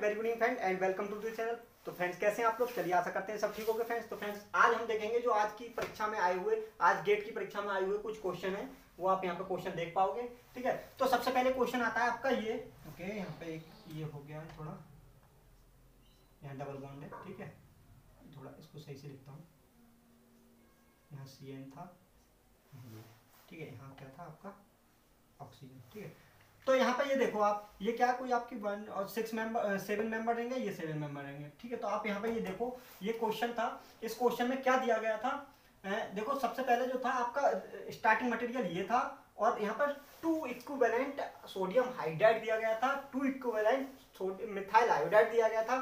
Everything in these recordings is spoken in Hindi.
Very good evening friend and welcome to the channel. तो फ्रेंड्स कैसे हैं आप लोग? चलिए आशा करते हैं सब ठीक होंगे फ्रेंड्स। तो फ्रेंड्स आज हम देखेंगे जो आज की परीक्षा में आए हुए, आज गेट की परीक्षा में आए हुए कुछ क्वेश्चन हैं, वो आप यहाँ पे क्वेश्चन देख पाओगे। ठीक है, तो सबसे पहले क्वेश्चन आता है आपका ये, ओके यहाँ पे एक ये हो गया है थोड़ा, यहाँ डबल बॉन्ड है, ठीक है, थोड़ा इसको सही से लिखता हूँ, यहाँ CN था, ठीक है, यहाँ क्या था आपका ऑक्सीजन, ठीक है। तो यहाँ पे ये देखो आप, ये क्या कोई आपकी 1 और 6 मेंबर 7 मेंबर रहेंगे, ये 7 मेंबर रहेंगे, ठीक है। तो आप यहाँ पे ये देखो, ये क्वेश्चन था, इस क्वेश्चन में क्या दिया गया था, देखो सबसे पहले जो था आपका स्टार्टिंग मटेरियल ये था, और यहाँ पर 2 इक्विवेलेंट सोडियम हाइड्राइड दिया गया था, 2 इक्विवेलेंट मिथाइल आयोडाइड दिया गया था।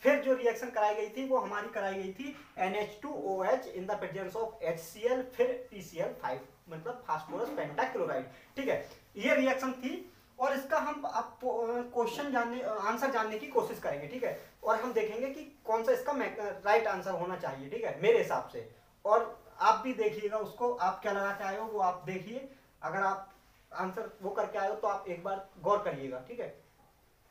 फिर जो रिएक्शन कराई गई थी वो हमारी कराई गई थी NH2OH in the presence of HCl, फिर PCl5 मतलब फास्फोरस पेंटाक्लोराइड, ठीक है। ये रिएक्शन थी और इसका हम आप क्वेश्चन जानने, आंसर जानने की कोशिश करेंगे, ठीक है। और हम देखेंगे कि कौन सा इसका राइट आंसर होना चाहिए, ठीक है, मेरे हिसाब से। और आप भी देखिएगा उसको, आप क्या लगा के आए हो वो आप देखिए, अगर आप आंसर वो करके आए हो तो आप एक बार गौर करिएगा, ठीक है।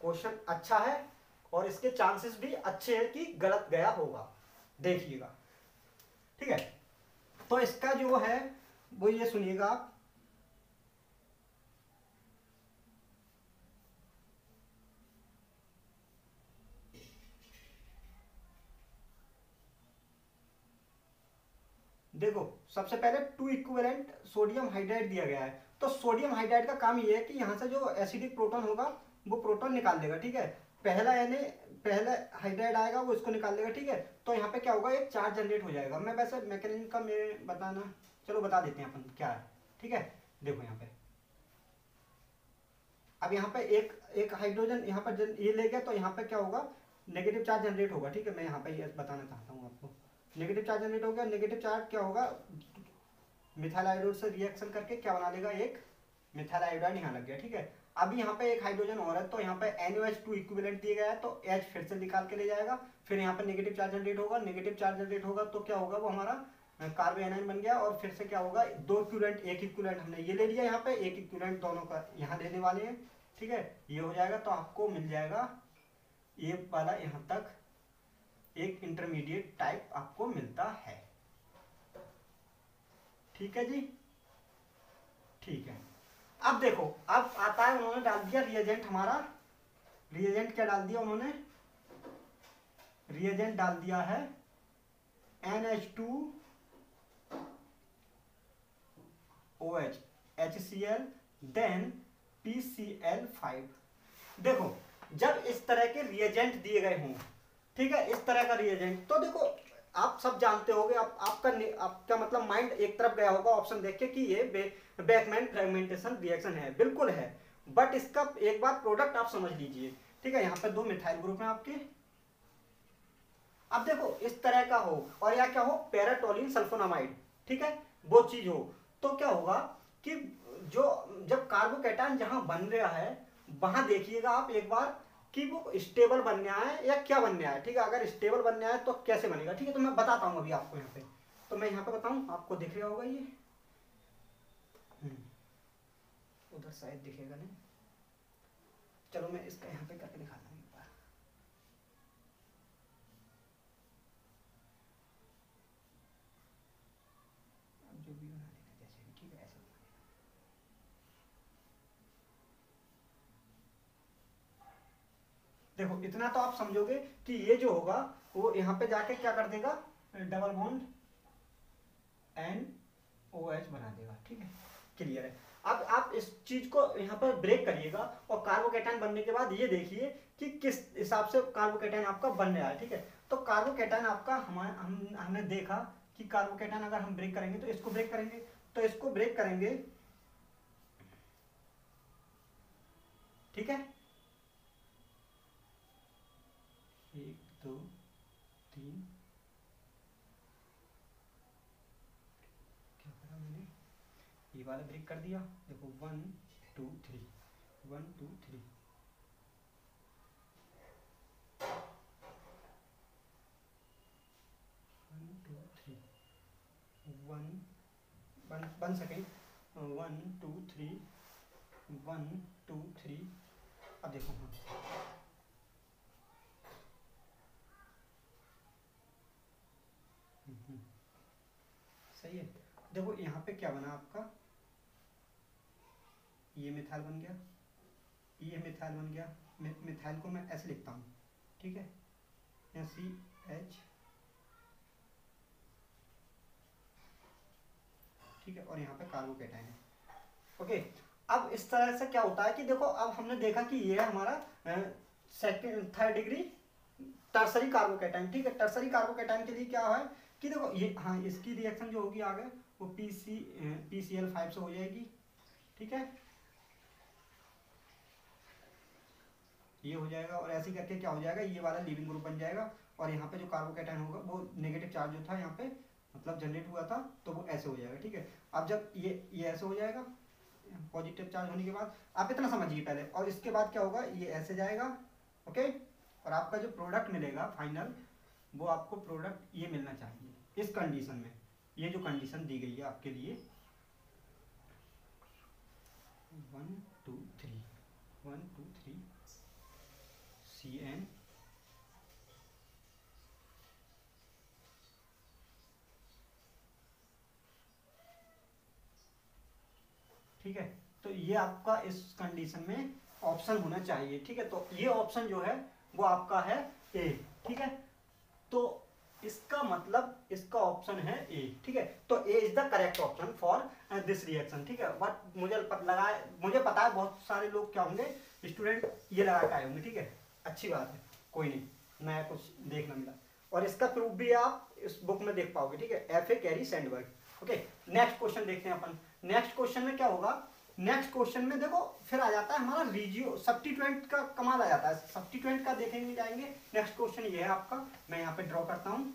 क्वेश्चन अच्छा है और इसके चांसेस भी अच्छे हैं कि गलत गया होगा, देखिएगा, ठीक है। तो इसका जो है वो ये सुनिएगा आप, देखो सबसे पहले 2 इक्विवेलेंट सोडियम हाइड्राइड दिया गया है। तो सोडियम हाइड्राइड का काम ये है कि यहाँ से जो एसिडिक प्रोटॉन होगा वो प्रोटॉन निकाल देगा, ठीक है। पहला हाइड्राइड आएगा वो इसको निकाल देगा, ठीक है। तो यहाँ पे क्या होगा, एक चार्ज जनरेट हो जाएगा। मैं वैसे मैकेनिज्म का मैं बताना, चलो बता देते हैं अपन क्या है, ठीक है। देखो यहाँ पे अब यहाँ पे एक हाइड्रोजन यहाँ पर ये ले गया, तो यहाँ पे क्या होगा, नेगेटिव चार्ज जनरेट होगा, ठीक है। मैं यहाँ पे ये बताना चाहता हूँ आपको, नेगेटिव चार्ज जनरेट हो गया। नेगेटिव चार्ज क्या होगा, मिथाइल आयोडाइड से रिएक्शन करके क्या बना लेगा, एक मिथाइल आयोडाइड यहाँ लग गया, ठीक है। अभी यहाँ पे एक हाइड्रोजन और है, तो यहाँ पे NaOH2 इक्विवेलेंट दिया गया है, तो H फिर से निकाल के ले जाएगा। फिर यहाँ पे नेगेटिव चार्ज जनरेट होगा, नेगेटिव चार्ज जनरेट होगा तो क्या होगा, वो हमारा कार्बन एनाइन बन गया। और फिर से क्या होगा, 2 इक्विवेलेंट, एक इक्विवेलेंट हमने ये ले लिया, यहाँ पे एक इक्विवेलेंट दोनों का यहाँ लेने वाले हैं, ठीक है। ये हो जाएगा तो आपको मिल जाएगा ये वाला, यहाँ तक एक इंटरमीडिएट टाइप आपको मिलता है, ठीक है जी, ठीक है। अब देखो, अब आता है, उन्होंने डाल दिया रिएजेंट, हमारा रिएजेंट क्या डाल दिया उन्होंने, रिएजेंट डाल दिया है NH2OH HCl देन PCl5। देखो जब इस तरह के रिएजेंट दिए गए हों, ठीक है, इस तरह का रिएजेंट, तो देखो आप सब जानते होंगे, आपका मतलब माइंड एक तरफ गया होगा ऑप्शन देख के कि ये बैकमैन फ्रेगमेंटेशन रिएक्शन है, बिल्कुल है। बट इसका एक बार प्रोडक्ट आप समझ लीजिए, ठीक है। यहाँ पे 2 मिथाइल ग्रुप हैं आपके। अब देखो इस तरह का हो और या क्या हो, पैराटोलिन सल्फोनामाइड, ठीक है, वो चीज हो, तो क्या होगा कि जो जब कार्बोकैटायन जहां बन रहा है वहां देखिएगा आप एक बार कि वो स्टेबल बनने आए या क्या बनने आए, ठीक है। अगर स्टेबल बनने आए तो कैसे बनेगा, ठीक है। तो मैं बताता हूँ अभी आपको यहाँ पे, तो मैं यहाँ पे बताऊँ, आपको दिख रहा होगा ये, उधर शायद दिखेगा नहीं, चलो मैं इसका यहाँ पे करके दिखाता हूँ एक बार। अब जो भी बना लेना जैसे भी, ठीक है, ऐसे देखो इतना तो आप समझोगे कि ये जो होगा वो यहाँ पे जाके क्या कर देगा, डबल बॉन्ड NOH बना देगा, ठीक है, क्लियर है। अब आप इस चीज को यहाँ पर ब्रेक करिएगा और कार्बोकैटायन बनने के बाद ये देखिए कि किस हिसाब से कार्बोकैटायन आपका बन रहा है, ठीक है। तो कार्बोकैटायन आपका हमने देखा कि कार्बोकैटायन अगर हम ब्रेक करेंगे तो इसको ब्रेक करेंगे, तो इसको ब्रेक करेंगे, ठीक है। 1 2 3, क्या करा मैंने, ये वाला ब्रेक कर दिया, देखो 1 2 3, 1 2 3, 1 सेकेंड, 1 2 3, 1 2 3। अब देखो हाँ, सही है। देखो यहाँ पे क्या बना आपका, ये मिथाइल बन गया, ये मिथाइल बन गया। मिथाइल को मैं ऐसे लिखता हूँ, ठीक है, या CH, ठीक है, और यहाँ पे कार्बोकेटाइन है। ओके, अब इस तरह से क्या होता है कि देखो अब हमने देखा कि ये हमारा second third degree tertiary carbocation, ठीक है। टर्सरी कार्बोकेटाइन के लिए क्या है कि देखो ये, हाँ, इसकी रिएक्शन जो होगी आगे वो PCl5 से हो जाएगी, ठीक है, ये हो जाएगा। और ऐसे करके क्या हो जाएगा, ये वाला लीविंग ग्रुप बन जाएगा। और यहाँ पे जो कार्बोकेटाइन होगा वो नेगेटिव चार्ज जो था यहाँ पे मतलब जनरेट हुआ था, तो वो ऐसे हो जाएगा, ठीक है। अब जब ये ऐसे हो जाएगा पॉजिटिव चार्ज होने के बाद, आप इतना समझिए पहले, और इसके बाद क्या होगा, ये ऐसे जाएगा, ओके। और आपका जो प्रोडक्ट मिलेगा फाइनल, वो आपको प्रोडक्ट ये मिलना चाहिए इस कंडीशन में, ये जो कंडीशन दी गई है आपके लिए 1 2 3 1 2 3 CN, ठीक है। तो ये आपका इस कंडीशन में ऑप्शन होना चाहिए, ठीक है। तो ये ऑप्शन जो है वो आपका है ए, ठीक है। तो इसका मतलब इसका ऑप्शन है ए, ठीक है। तो A is the correct option for this reaction, ठीक है। बट मुझे पता है बहुत सारे लोग क्या होंगे, स्टूडेंट ये लगा के आए होंगे, ठीक है, अच्छी बात है, कोई नहीं, नया कुछ देखना मिला। और इसका प्रूफ भी आप इस बुक में देख पाओगे, ठीक है, FA carry Sandberg. Okay, next question देखते हैं अपन। नेक्स्ट क्वेश्चन में क्या होगा, नेक्स्ट क्वेश्चन में देखो फिर आ जाता है हमारा रिजियो सब्स्टिट्यूएंट का कमाल आ जाता है, सब्स्टिट्यूएंट का देखेंगे जाएंगे। नेक्स्ट क्वेश्चन ये है आपका, मैं यहाँ पे ड्रॉ करता हूँ,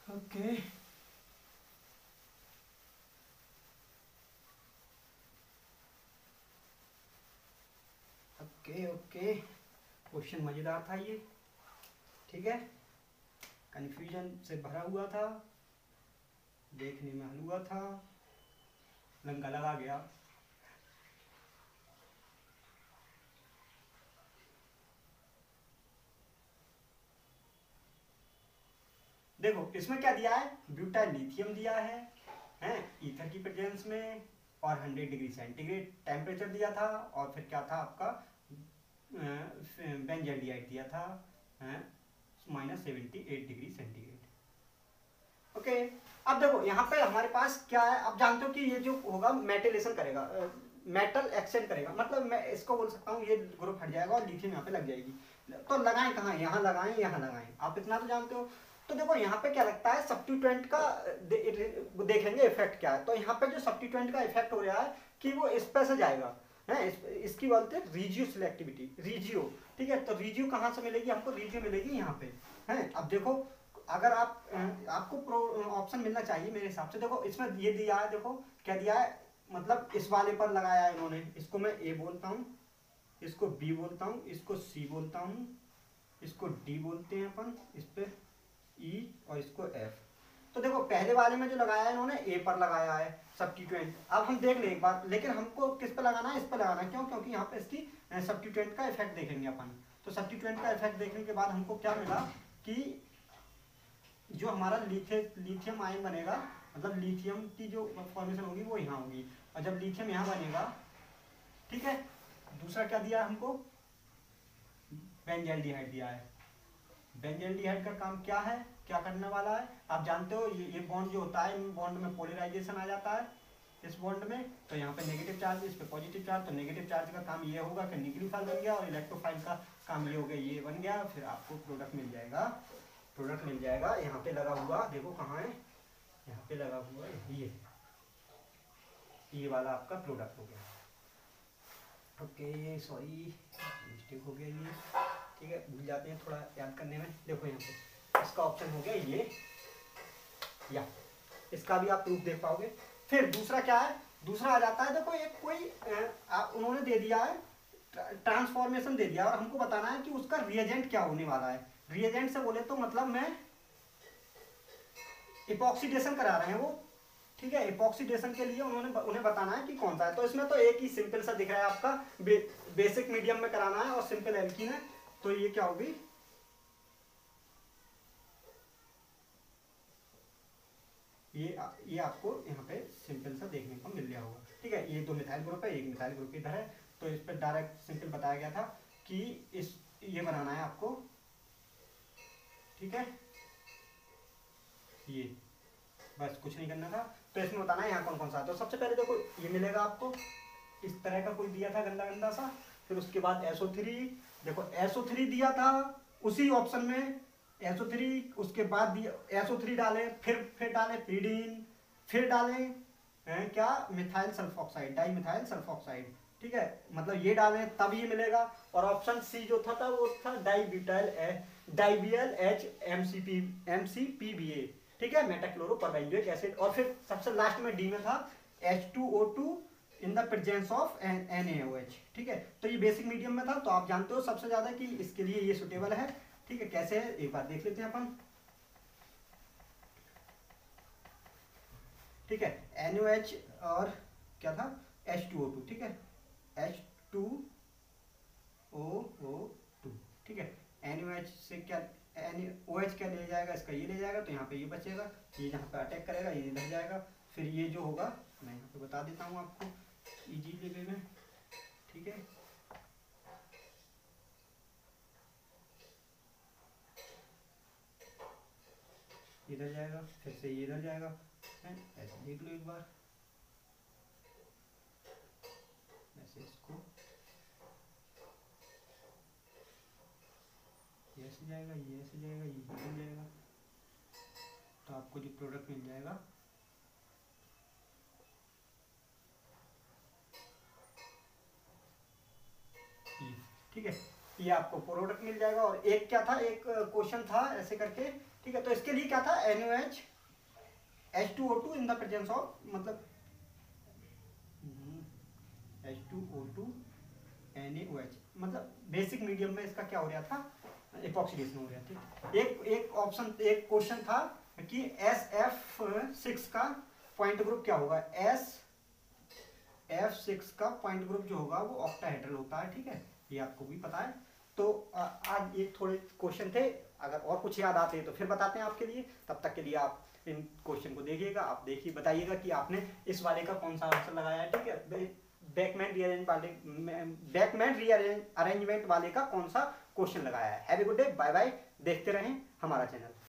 ओके। ओके ओके, क्वेश्चन मजेदार था ये, ठीक है, कंफ्यूजन से भरा हुआ था, देखने में हलुआ था, लंका लगा गया। देखो इसमें क्या दिया है, ब्यूटाइल लिथियम दिया है, ईथर की प्रेजेंस में, और 100 डिग्री सेंटीग्रेड टेम्परेचर दिया था, और फिर क्या था आपका बेंजाइड दिया था -78 डिग्री सेंटीग्रेड। ओके, अब देखो यहाँ पे हमारे पास क्या है, आप जानते हो कि ये जो होगा मेटलेशन करेगा, मेटल एक्सचेंज करेगा, मतलब मैं इसको बोल सकता हूँ ये ग्रुप हट जाएगा और लिथियम यहाँ पे लग जाएगी। तो लगाएं कहाँ, यहाँ लगाएं, यहाँ लगाएं, आप इतना तो जानते हो। तो देखो यहाँ पे क्या लगता है, सब्स्टिट्यूएंट का देखेंगे इफेक्ट क्या है। तो यहाँ पे जो सब्स्टिट्यूएंट का इफेक्ट हो रहा है कि वो इस पे से जाएगा, है इसकी बोलते हैं रिजियो सिलेक्टिविटी, रिजियो, ठीक है। तो रिजियो कहाँ से मिलेगी हमको, रिजियो मिलेगी यहाँ पे, है। अब देखो अगर आपको ऑप्शन मिलना चाहिए मेरे हिसाब से। देखो इसमें ये दिया है, देखो क्या दिया है, मतलब इस वाले पर लगाया है इन्होंने, इसको मैं ए बोलता हूँ, इसको बी बोलता हूँ, इसको सी बोलता हूँ, इसको डी बोलते हैं अपन, इस पे ई, और इसको एफ। तो देखो पहले वाले में जो लगाया है इन्होंने ए पर लगाया है सब्स्टिट्यूएंट। अब हम देख लें एक बार, लेकिन हमको किस पे लगाना है, इस पे लगाना है, क्यों, क्योंकि यहाँ पे इसकी सब्स्टिट्यूएंट का इफेक्ट देखेंगे अपन। तो सब्स्टिट्यूएंट का इफेक्ट देखने के बाद हमको क्या मिला कि जो हमारा लिथियम आयन बनेगा, मतलब लिथियम की जो फॉर्मेशन होगी वो यहाँ होगी, और जब लिथियम यहाँ बनेगा, ठीक है। दूसरा क्या दिया है हमको, बेंजाइल्डिहाइड दिया है। बेंजाइल्डिहाइड का काम क्या है, क्या करने वाला है, आप जानते हो, ये बॉन्ड जो होता है, बॉन्ड में पोलराइजेशन आ जाता है इस बॉन्ड में, तो यहाँ पे नेगेटिव चार्ज, इस पे पॉजिटिव चार्ज। तो नेगेटिव चार्ज का काम ये होगा कि न्यूक्लियोफाइल बन गया, और इलेक्ट्रोफाइल का काम ये हो गया, ये बन गया, फिर आपको प्रोडक्ट मिल जाएगा, प्रोडक्ट मिल जाएगा। यहाँ पे लगा हुआ, देखो कहाँ है, यहाँ पे लगा हुआ ये वाला आपका प्रोडक्ट हो गया। ओके, सॉरी मिस्टेक हो गया ये, ठीक है, भूल जाते हैं थोड़ा याद करने में। देखो यहाँ पे इसका ऑप्शन हो गया ये, या इसका भी आप प्रूफ देख पाओगे। फिर दूसरा क्या है, दूसरा आ जाता है, देखो एक कोई उन्होंने दे दिया है, ट्रांसफॉर्मेशन दे दिया, और हमको बताना है कि उसका रिएजेंट क्या होने वाला है। रिएजेंट से बोले तो मतलब मैं इपॉक्सीडेशन करा रहे हैं वो, ठीक है। इपॉक्सीडेशन के लिए उन्हें बताना है कि कौन सा है। तो इसमें तो एक ही सिंपल सा दिख रहा है आपका, बेसिक मीडियम में कराना है, और सिंपल एल्कीन है, तो ये क्या होगी, ये आपको यहाँ पे सिंपल सा देखने को मिल गया होगा। ठीक है, ये 2 मिथाइल ग्रुप है, एक मिथाइल ग्रुप इधर है, तो इस पर डायरेक्ट सिंपल बताया गया था कि इस ये बनाना है आपको। ठीक है, ये बस कुछ नहीं करना था। तो इसमें बताना है यहाँ कौन कौन सा है। तो सबसे पहले देखो ये मिलेगा आपको, इस तरह का कोई दिया था गंदा गंदा सा। फिर उसके बाद SO3, देखो SO3 दिया था उसी ऑप्शन में SO3, उसके बाद दिया SO3 डालें, फिर डालें पीडीन, फिर डालें क्या methyl sulphoxide, di methyl sulphoxide. ठीक है, मतलब ये डालें तब ये मिलेगा। और ऑप्शन सी जो था वो था डाइबियल H MCPBA। ठीक है, मेटाक्लोरोपरबेंजोइक एसिड। और फिर सबसे लास्ट में डी में था H2O2 in the presence of NaOH। ठीक है, तो ये बेसिक मीडियम में था, तो आप जानते हो सबसे ज्यादा कि इसके लिए ये सुटेबल है। ठीक है, कैसे है एक बार देख लेते हैं अपन। ठीक है, NaOH और क्या था H2O2। ठीक है, H2O2। ठीक है, NaOH से क्या OH क्या ले जाएगा, इसका ये ले जाएगा, तो यहाँ पे ये बचेगा, ये यहाँ पे अटैक करेगा, ये इधर जाएगा। फिर ये जो होगा मैं यहाँ पे बता देता हूँ आपको इजीली वे में। ठीक है, इधर जाएगा, फिर से ये इधर जाएगा, ऐसे देख लो एक बार, ऐसे इसको ये ऐसे जाएगा, ये ऐसे जाएगा, ये निकल जाएगा, तो आपको जो प्रोडक्ट मिल जाएगा ये। ठीक है, ये आपको प्रोडक्ट मिल जाएगा। और एक क्या था, एक क्वेश्चन था ऐसे करके। ठीक है, तो इसके लिए क्या था NaOH H2O2 in the presence of, मतलब H2O2 NaOH, मतलब बेसिक मीडियम में इसका क्या हो रहा था, एपॉक्सीडेशन हो रहा था। एक ऑप्शन, एक क्वेश्चन था कि SF6 का पॉइंट ग्रुप क्या होगा। SF6 का पॉइंट ग्रुप जो होगा वो ऑक्टाहेड्रल होता है। ठीक है, ये आपको भी पता है। तो आज ये थोड़े क्वेश्चन थे, अगर और कुछ याद आते हैं तो फिर बताते हैं आपके लिए। तब तक के लिए आप इन क्वेश्चन को देखिएगा, आप देखिए बताइएगा कि आपने इस वाले का कौन सा आंसर लगाया है। ठीक है, बैकमैन रीअरेंजमेंट वाले का कौन सा क्वेश्चन लगाया है। Have a good day, bye bye. देखते रहें हमारा चैनल।